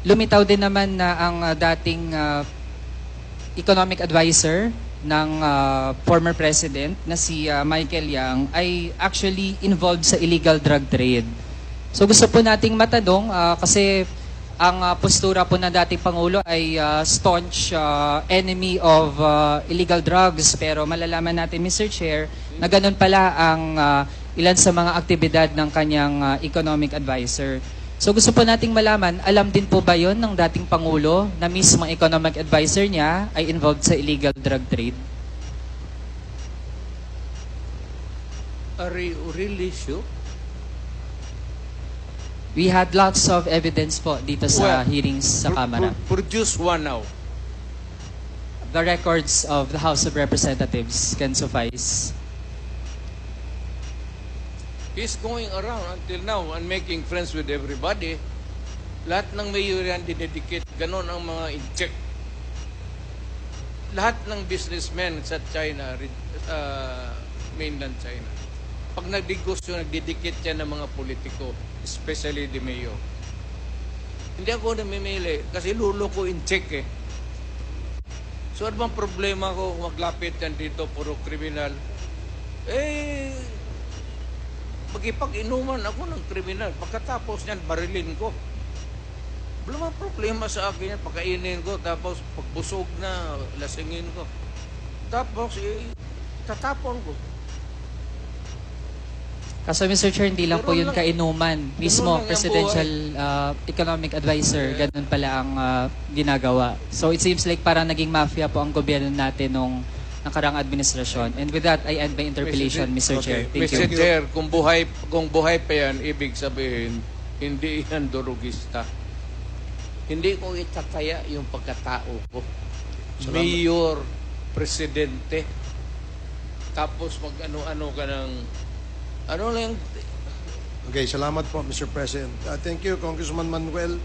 lumitaw din naman na ang dating economic advisor ng former president na si Michael Yang ay actually involved sa illegal drug trade. So gusto po nating matanong kasi ang postura po ng dating Pangulo ay staunch enemy of illegal drugs, pero malalaman natin, Mr. Chair, na ganun pala ang ilan sa mga aktibidad ng kanyang economic advisor. So gusto po nating malaman, alam din po ba yon ng dating Pangulo na mismo economic advisor niya ay involved sa illegal drug trade? Are you really sure? We had lots of evidence po dito sa hearings sa Kamara. Produce one now. The records of the House of Representatives can suffice. He's going around until now and making friends with everybody. Lahat ng mayor yan dinedicate. Ganon ang mga in-check. Lahat ng businessmen sa China, mainland China, pag nagdegosyo, nagdidikit yan ng mga politiko, especially the mayor. Hindi ako namimili kasi lulo ko in-check eh. So ano bang problema ko kung maglapit yan dito, puro kriminal? Magipag-inuman ako ng kriminal. Pagkatapos niyan, barilin ko. Wala mang problema sa akin yan. Pagkainin ko, tapos pagbusog na, lasingin ko. Tapos, tatapon ko. Kaso Mr. Chair, hindi lang po yun kainuman. Mismo, presidential economic advisor, ganun pala ang ginagawa. So it seems like parang naging mafia po ang gobyerno natin nung nakarang administrasyon. And with that, I end my interpellation, Mr. Chair. Thank you. Mr. Chair, kung buhay pa yan, ibig sabihin, hindi yan durugista. Hindi ko itataya yung pagkatao ko. Mayor, presidente, tapos mag-ano-ano ka ng ano lang. Okay, salamat po, Mr. President. Thank you, Congressman Manuel.